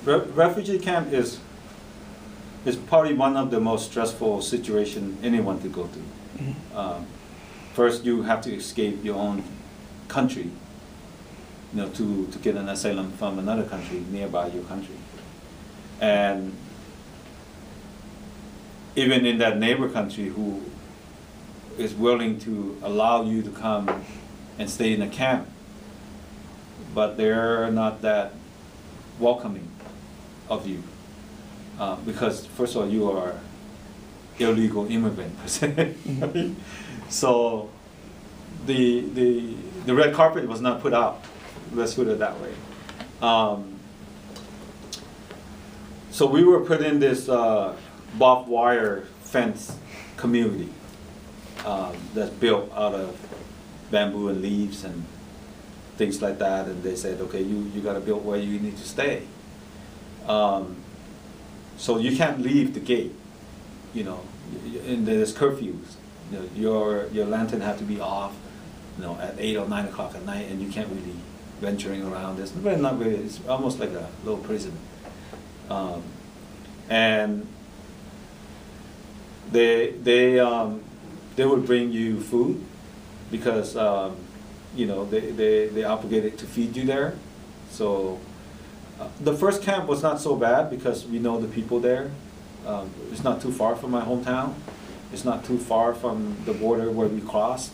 refugee camp is probably one of the most stressful situation anyone could go through. First, you have to escape your own country, to get an asylum from another country nearby your country. And even in that neighbor country who is willing to allow you to come and stay in a camp, but they're not that welcoming of you. Because first of all, you are illegal immigrant per se. So the red carpet was not put out. Let's put it that way. So we were put in this barbed wire fence community that's built out of bamboo and leaves and things like that. And they said, okay, you got to build where you need to stay. So you can't leave the gate, and there's curfews. Your lantern has to be off, at 8 or 9 o'clock at night, and you can't really venturing around. It's not really. It's almost like a little prison. And they would bring you food because they obligated to feed you there. So the first camp was not so bad because we know the people there. It's not too far from my hometown. It's not too far from the border where we crossed.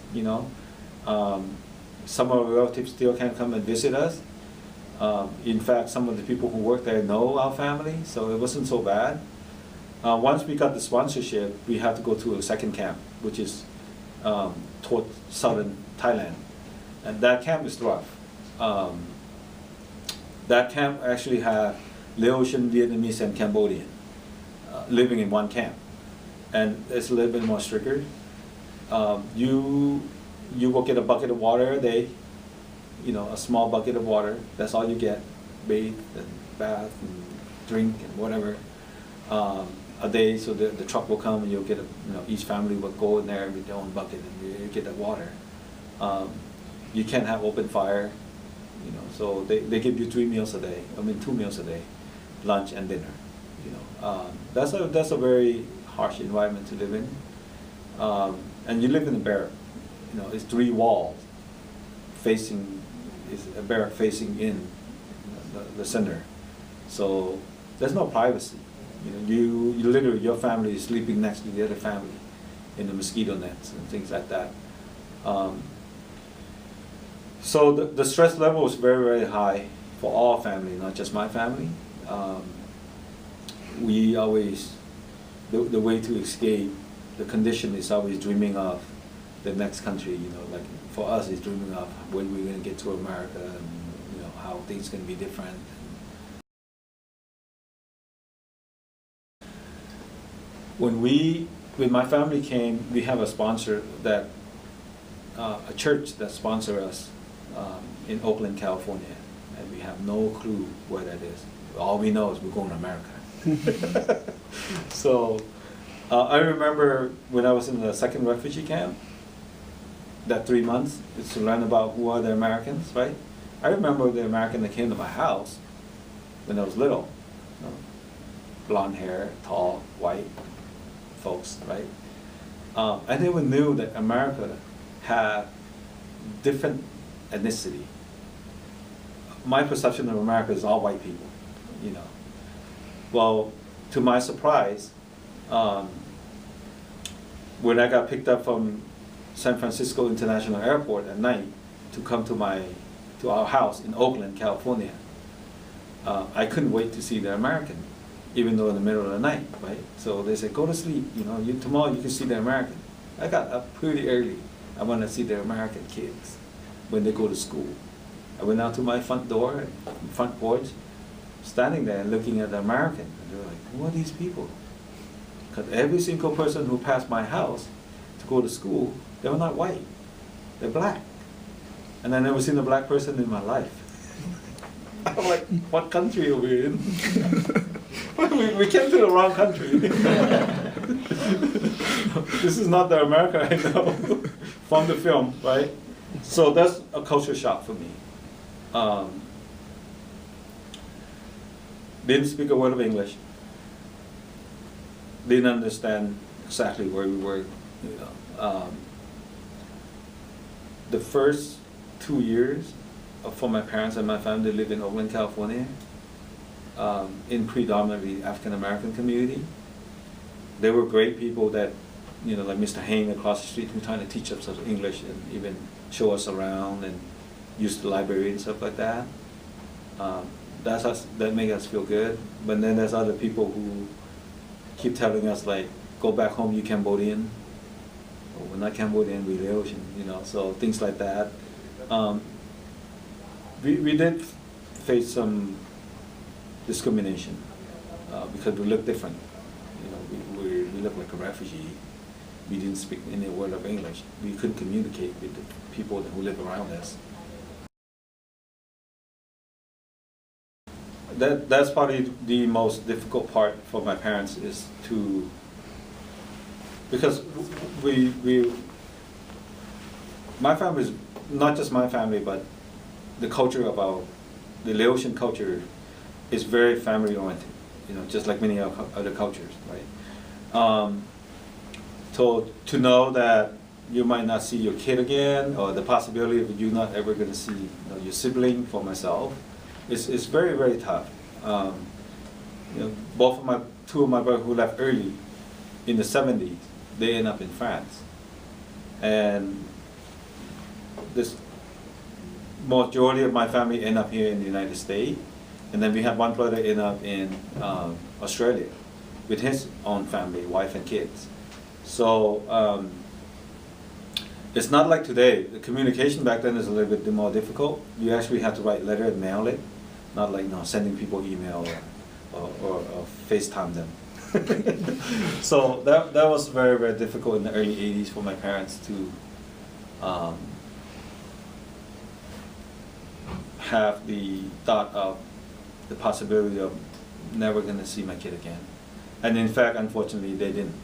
Some of our relatives still can come and visit us. In fact, some of the people who work there know our family, so it wasn't so bad. Once we got the sponsorship, we had to go to a second camp, which is toward southern Thailand. And that camp is rough. That camp actually had Laotian, Vietnamese, and Cambodian living in one camp. And it's a little bit more stricter. You will get a bucket of water a day, a small bucket of water. That's all you get. Bathe and bath and drink and whatever a day. So the truck will come and you'll get each family will go in there with their own bucket and you get that water. You can't have open fire, so they give you 3 meals a day. 2 meals a day, lunch and dinner. That's a very harsh environment to live in. And you live in a barrack. It's 3 walls facing, is a barrack facing in the center. So there's no privacy. You literally, your family is sleeping next to the other family in the mosquito nets and things like that. So the stress level is very, very high for all family, not just my family. We always, the way to escape the condition is always dreaming of the next country, like for us it's dreaming of when we're going to get to America and how things can be different. When my family came, we have a sponsor a church that sponsors us in Oakland, California, and we have no clue where that is. All we know is we're going to America. So I remember when I was in the second refugee camp, that 3 months is to learn about who are the Americans, right? I remember the American that came to my house when I was little, blonde hair, tall, white folks, right? I never knew that America had different ethnicity. My perception of America is all white people, Well, to my surprise, when I got picked up from San Francisco International Airport at night to come to our house in Oakland, California, I couldn't wait to see the American, even though in the middle of the night, right? So they said, go to sleep, tomorrow you can see the American. I got up pretty early. I want to see the American kids when they go to school. I went out to my front door, front porch, standing there and looking at the American. And they're like, who are these people? Because every single person who passed my house to go to school, they were not white. They're black. And I never seen a black person in my life. I'm like, what country are we in? we came to the wrong country. This is not the America I know from the film, right? So that's a culture shock for me. didn't speak a word of English, didn't understand exactly where we were. You know, the first 2 years for my parents and my family, they lived in Oakland, California, in predominantly African American community. They were great people that, you know, like Mr. Hain across the street, who trying to teach us English and even show us around and use the library and stuff like that. That make us feel good. But then there's other people who keep telling us, like, go back home, you Cambodian. Well, we're not Cambodian, we're Laotian, you know, so things like that. We did face some discrimination because we look different. You know, we look like a refugee. We didn't speak any word of English. We couldn't communicate with the people who live around us. That's probably the most difficult part for my parents, is to, because my family is not just my family, but the culture about the Laotian culture is very family oriented, you know, just like many other cultures, right? So to know that you might not see your kid again, or the possibility of you not ever going to see, you know, your sibling, for myself, it's very, very tough. You know, two of my brothers who left early in the 70s, they end up in France, and this majority of my family end up here in the United States, and then we have one brother end up in Australia with his own family, wife and kids. So it's not like today. The communication back then is a little bit more difficult. You actually have to write letter and mail it, not like, you know, sending people email or FaceTime them. So that was very, very difficult in the early 80s for my parents to have the thought of the possibility of never going to see my kid again. And in fact, unfortunately, they didn't.